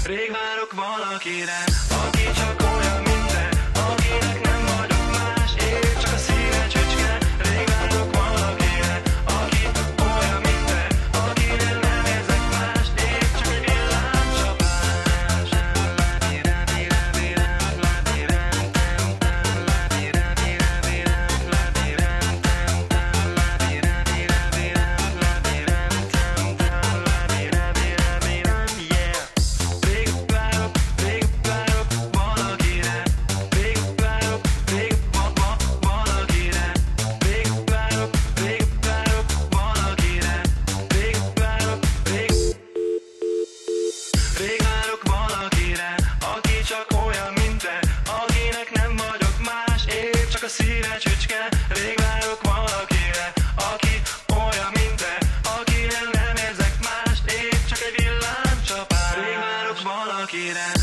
Rég várok valakire, aki csak olyan, mint te, akinek nem vagyok más, én csak a szíve csücske. Rég várok valakire, aki olyan, mint te, akinél nem érzek mást, én csak egy villámcsapás. Rég várok valakire, aki csak olyan, mint te, akinek nem vagyok más, én csak a szíve csücske. Rég várok valakire, aki olyan, mint te, akinél nem érzek mást, én csak egy villámcsapás. Rég várok valakire.